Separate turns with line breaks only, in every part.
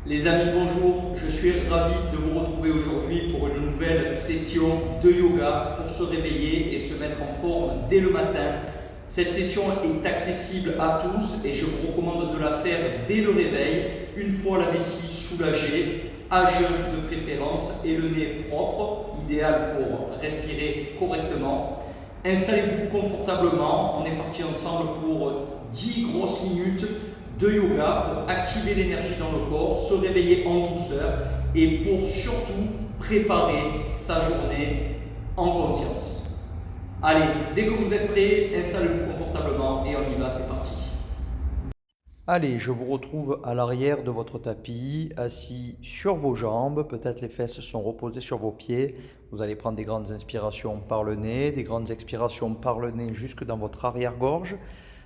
Les amis, bonjour, je suis ravi de vous retrouver aujourd'hui pour une nouvelle session de yoga pour se réveiller et se mettre en forme dès le matin. Cette session est accessible à tous et je vous recommande de la faire dès le réveil, une fois la vessie soulagée, à jeun de préférence et le nez propre, idéal pour respirer correctement. Installez-vous confortablement, on est parti ensemble pour 10 grosses minutes de yoga pour activer l'énergie dans le corps, se réveiller en douceur et pour surtout préparer sa journée en conscience. Allez, dès que vous êtes prêts, installez-vous confortablement et on y va, c'est parti.
Allez, je vous retrouve à l'arrière de votre tapis, assis sur vos jambes, peut-être les fesses sont reposées sur vos pieds. Vous allez prendre des grandes inspirations par le nez, des grandes expirations par le nez jusque dans votre arrière-gorge.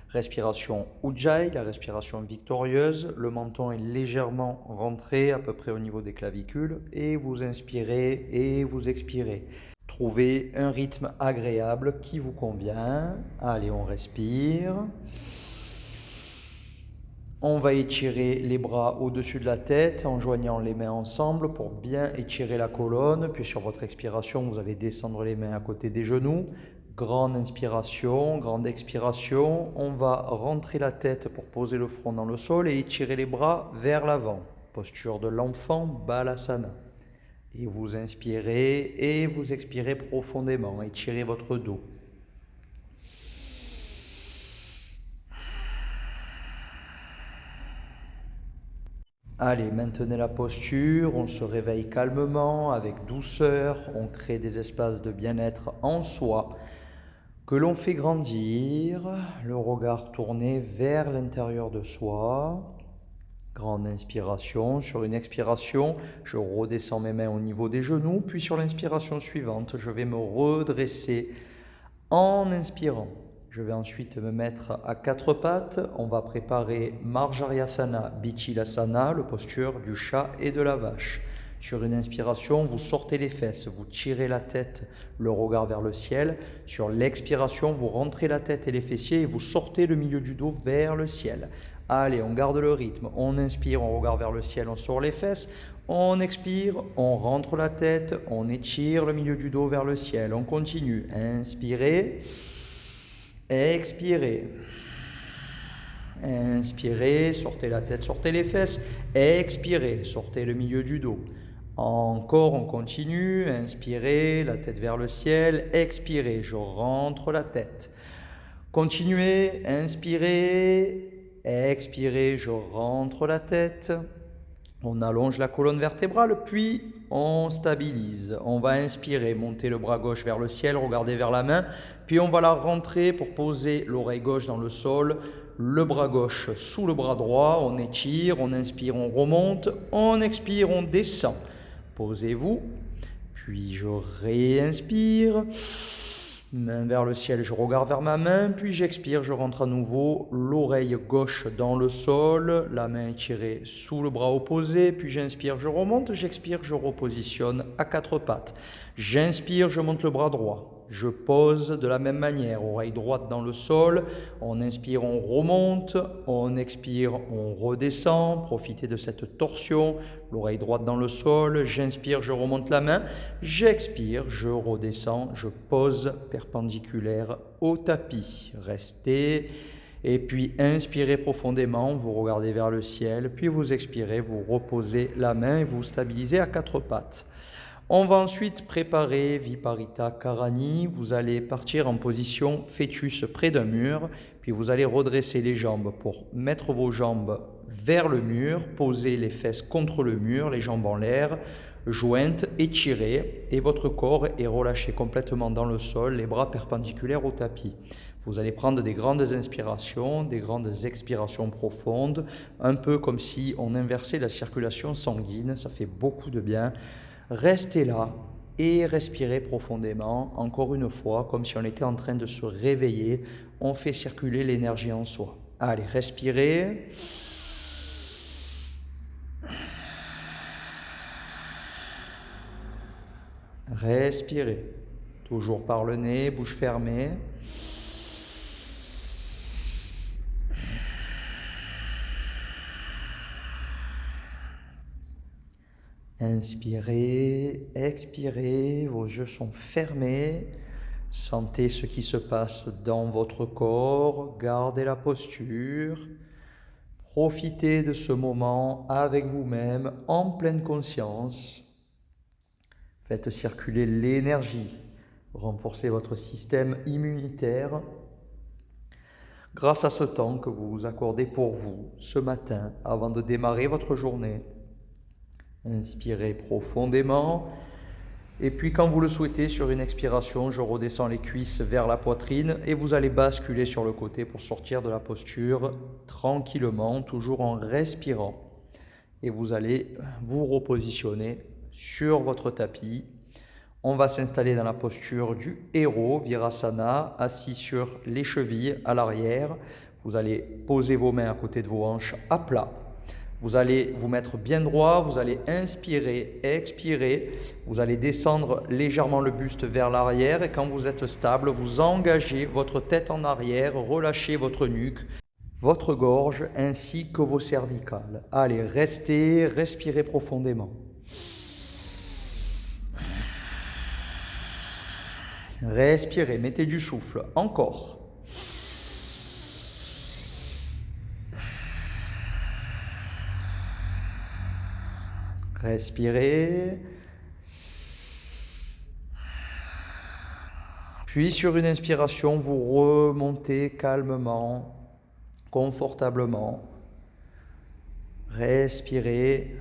Respiration Ujjayi, la respiration victorieuse. Le menton est légèrement rentré, à peu près au niveau des clavicules. Et vous inspirez et vous expirez. Trouvez un rythme agréable qui vous convient. Allez, on respire. On va étirer les bras au-dessus de la tête en joignant les mains ensemble pour bien étirer la colonne. Puis sur votre expiration, vous allez descendre les mains à côté des genoux. Grande inspiration, grande expiration. On va rentrer la tête pour poser le front dans le sol et étirer les bras vers l'avant. Posture de l'enfant, Balasana. Et vous inspirez et vous expirez profondément. Étirez votre dos. Allez, maintenez la posture, on se réveille calmement, avec douceur, on crée des espaces de bien-être en soi que l'on fait grandir, le regard tourné vers l'intérieur de soi. Grande inspiration, sur une expiration, je redescends mes mains au niveau des genoux, puis sur l'inspiration suivante, je vais me redresser en inspirant. Je vais ensuite me mettre à quatre pattes. On va préparer Marjaryasana, Bichilasana, le posture du chat et de la vache. Sur une inspiration, vous sortez les fesses, vous tirez la tête, le regard vers le ciel. Sur l'expiration, vous rentrez la tête et les fessiers et vous sortez le milieu du dos vers le ciel. Allez, on garde le rythme. On inspire, on regarde vers le ciel, on sort les fesses. On expire, on rentre la tête, on étire le milieu du dos vers le ciel. On continue. Inspirez, expirez. Inspirez, sortez la tête, sortez les fesses. Expirez, sortez le milieu du dos. Encore, on continue. Inspirez, la tête vers le ciel. Expirez, je rentre la tête. Continuez, inspirez. Expirez, je rentre la tête. On allonge la colonne vertébrale, puis on stabilise. On va inspirer, monter le bras gauche vers le ciel, regarder vers la main, puis on va la rentrer pour poser l'oreille gauche dans le sol, le bras gauche sous le bras droit, on étire, on inspire, on remonte, on expire, on descend. Posez-vous, puis je réinspire. Main vers le ciel, je regarde vers ma main, puis j'expire, je rentre à nouveau, l'oreille gauche dans le sol, la main étirée sous le bras opposé, puis j'inspire, je remonte, j'expire, je repositionne à quatre pattes. J'inspire, je monte le bras droit. Je pose de la même manière, oreille droite dans le sol, on inspire, on remonte, on expire, on redescend, profitez de cette torsion, l'oreille droite dans le sol, j'inspire, je remonte la main, j'expire, je redescends, je pose perpendiculaire au tapis, restez, et puis inspirez profondément, vous regardez vers le ciel, puis vous expirez, vous reposez la main et vous stabilisez à quatre pattes. On va ensuite préparer Viparita Karani. Vous allez partir en position fœtus près d'un mur, puis vous allez redresser les jambes pour mettre vos jambes vers le mur, poser les fesses contre le mur, les jambes en l'air, jointes, étirées, et votre corps est relâché complètement dans le sol, les bras perpendiculaires au tapis. Vous allez prendre des grandes inspirations, des grandes expirations profondes, un peu comme si on inversait la circulation sanguine, ça fait beaucoup de bien. Restez là et respirez profondément, encore une fois, comme si on était en train de se réveiller. On fait circuler l'énergie en soi. Allez, respirez. Respirez. Toujours par le nez, bouche fermée. Inspirez, expirez, vos yeux sont fermés. Sentez ce qui se passe dans votre corps, gardez la posture. Profitez de ce moment avec vous-même en pleine conscience. Faites circuler l'énergie, renforcez votre système immunitaire grâce à ce temps que vous vous accordez pour vous ce matin avant de démarrer votre journée. Inspirez profondément et puis quand vous le souhaitez, sur une expiration, je redescends les cuisses vers la poitrine et vous allez basculer sur le côté pour sortir de la posture tranquillement, toujours en respirant. Et vous allez vous repositionner sur votre tapis. On va s'installer dans la posture du héros, Virasana, assis sur les chevilles à l'arrière. Vous allez poser vos mains à côté de vos hanches à plat. Vous allez vous mettre bien droit, vous allez inspirer, expirer. Vous allez descendre légèrement le buste vers l'arrière et quand vous êtes stable, vous engagez votre tête en arrière, relâchez votre nuque, votre gorge ainsi que vos cervicales. Allez, restez, respirez profondément. Respirez, mettez du souffle, encore. Respirez. Puis sur une inspiration, vous remontez calmement, confortablement. Respirez.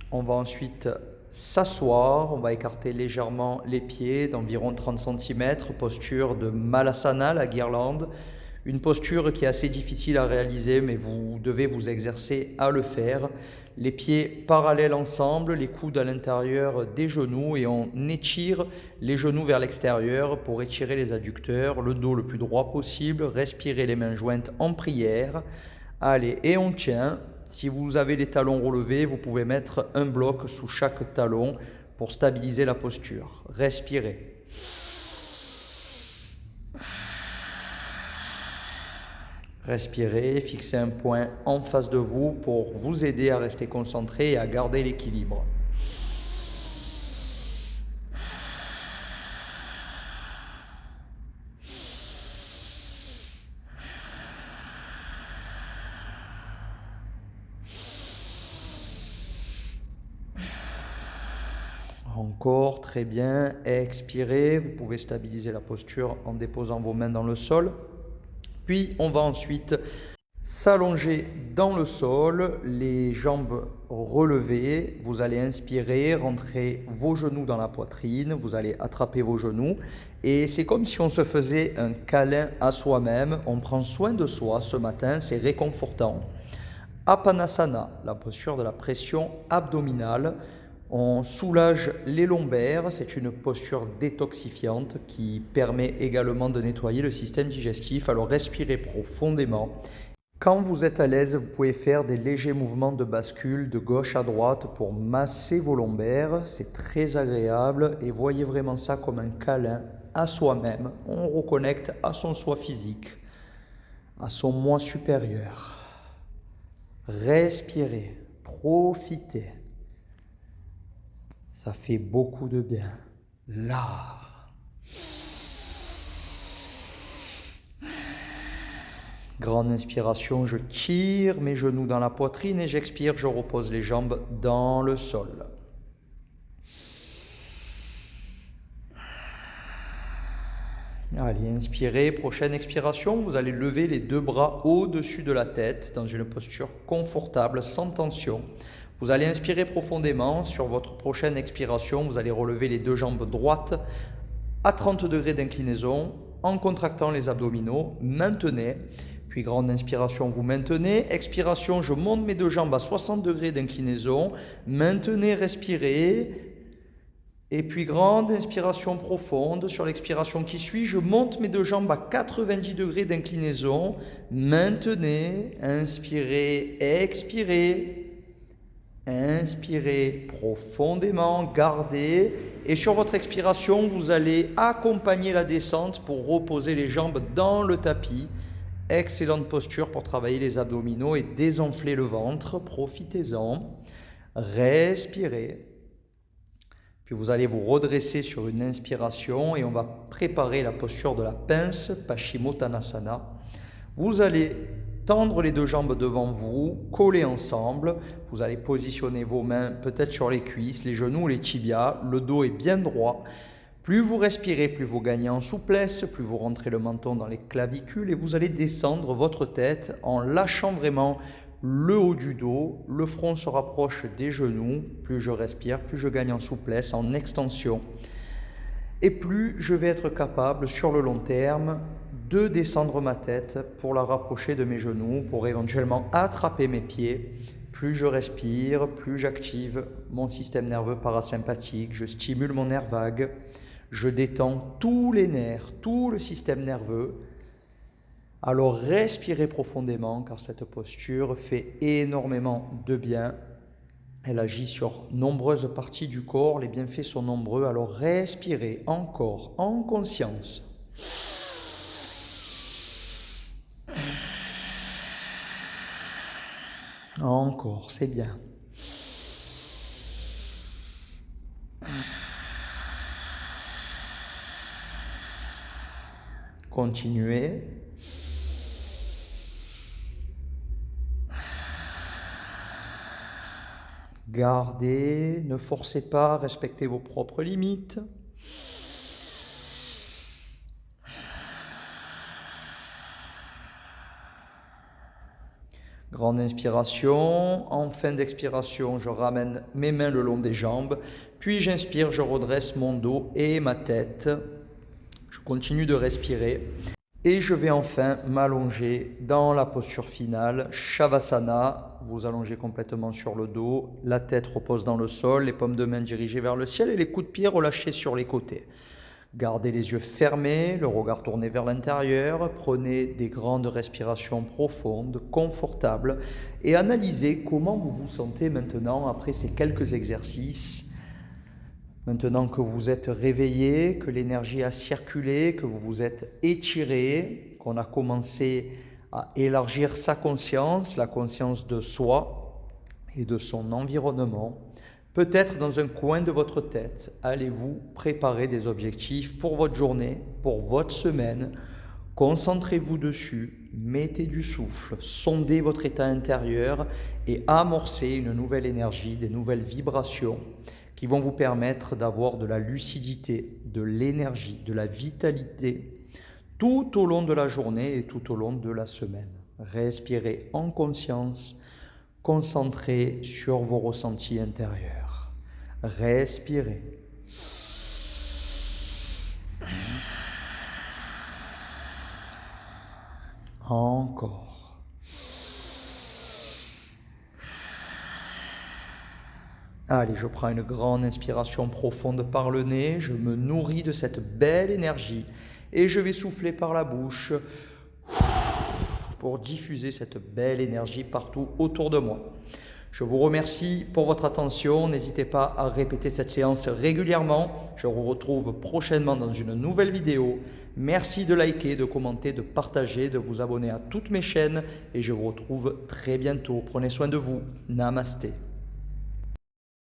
On va ensuite s'asseoir, on va écarter légèrement les pieds d'environ 30 cm, posture de Malasana, la guirlande. Une posture qui est assez difficile à réaliser, mais vous devez vous exercer à le faire. Les pieds parallèles ensemble, les coudes à l'intérieur des genoux et on étire les genoux vers l'extérieur pour étirer les adducteurs, le dos le plus droit possible, respirez les mains jointes en prière. Allez, et on tient. Si vous avez les talons relevés, vous pouvez mettre un bloc sous chaque talon pour stabiliser la posture. Respirez. Respirez, fixez un point en face de vous pour vous aider à rester concentré et à garder l'équilibre. Encore, très bien. Expirez, vous pouvez stabiliser la posture en déposant vos mains dans le sol. Puis on va ensuite s'allonger dans le sol, les jambes relevées. Vous allez inspirer, rentrer vos genoux dans la poitrine, vous allez attraper vos genoux. Et c'est comme si on se faisait un câlin à soi-même. On prend soin de soi ce matin, c'est réconfortant. Apanasana, la posture de la pression abdominale. On soulage les lombaires, c'est une posture détoxifiante qui permet également de nettoyer le système digestif. Alors respirez profondément. Quand vous êtes à l'aise, vous pouvez faire des légers mouvements de bascule de gauche à droite pour masser vos lombaires. C'est très agréable et voyez vraiment ça comme un câlin à soi-même. On reconnecte à son soi physique, à son moi supérieur. Respirez, profitez. Ça fait beaucoup de bien. Là. Grande inspiration, je tire mes genoux dans la poitrine et j'expire, je repose les jambes dans le sol. Allez, inspirez, prochaine expiration, vous allez lever les deux bras au-dessus de la tête dans une posture confortable, sans tension. Vous allez inspirer profondément. Sur votre prochaine expiration, vous allez relever les deux jambes droites à 30 degrés d'inclinaison en contractant les abdominaux. Maintenez. Puis grande inspiration, vous maintenez. Expiration, je monte mes deux jambes à 60 degrés d'inclinaison. Maintenez, respirez. Et puis grande inspiration profonde. Sur l'expiration qui suit, je monte mes deux jambes à 90 degrés d'inclinaison. Maintenez. Inspirez, expirez. Inspirez profondément, gardez. Et sur votre expiration, vous allez accompagner la descente pour reposer les jambes dans le tapis. Excellente posture pour travailler les abdominaux et désenfler le ventre. Profitez-en. Respirez. Puis vous allez vous redresser sur une inspiration et on va préparer la posture de la pince, Paschimottanasana. Vous allez tendre les deux jambes devant vous, coller ensemble. Vous allez positionner vos mains peut-être sur les cuisses, les genoux, les tibias. Le dos est bien droit. Plus vous respirez, plus vous gagnez en souplesse, plus vous rentrez le menton dans les clavicules et vous allez descendre votre tête en lâchant vraiment le haut du dos. Le front se rapproche des genoux. Plus je respire, plus je gagne en souplesse, en extension. Et plus je vais être capable, sur le long terme, de descendre ma tête pour la rapprocher de mes genoux, pour éventuellement attraper mes pieds. Plus je respire, plus j'active mon système nerveux parasympathique, je stimule mon nerf vague, je détends tous les nerfs, tout le système nerveux. Alors respirez profondément car cette posture fait énormément de bien. Elle agit sur nombreuses parties du corps, les bienfaits sont nombreux. Alors respirez encore en conscience. Encore, c'est bien. Continuez. Gardez, ne forcez pas, respectez vos propres limites. Grande inspiration, en fin d'expiration, je ramène mes mains le long des jambes, puis j'inspire, je redresse mon dos et ma tête. Je continue de respirer et je vais enfin m'allonger dans la posture finale, Shavasana. Vous allongez complètement sur le dos, la tête repose dans le sol, les paumes de main dirigées vers le ciel et les coups de pied relâchés sur les côtés. Gardez les yeux fermés, le regard tourné vers l'intérieur, prenez des grandes respirations profondes, confortables et analysez comment vous vous sentez maintenant après ces quelques exercices. Maintenant que vous êtes réveillé, que l'énergie a circulé, que vous vous êtes étiré, qu'on a commencé à élargir sa conscience, la conscience de soi et de son environnement, peut-être dans un coin de votre tête, allez-vous préparer des objectifs pour votre journée, pour votre semaine. Concentrez-vous dessus, mettez du souffle, sondez votre état intérieur et amorcez une nouvelle énergie, des nouvelles vibrations qui vont vous permettre d'avoir de la lucidité, de l'énergie, de la vitalité tout au long de la journée et tout au long de la semaine. Respirez en conscience, concentrez sur vos ressentis intérieurs. Respirez. Encore. Allez, je prends une grande inspiration profonde par le nez, je me nourris de cette belle énergie et je vais souffler par la bouche pour diffuser cette belle énergie partout autour de moi. Je vous remercie pour votre attention, n'hésitez pas à répéter cette séance régulièrement. Je vous retrouve prochainement dans une nouvelle vidéo. Merci de liker, de commenter, de partager, de vous abonner à toutes mes chaînes et je vous retrouve très bientôt. Prenez soin de vous. Namasté.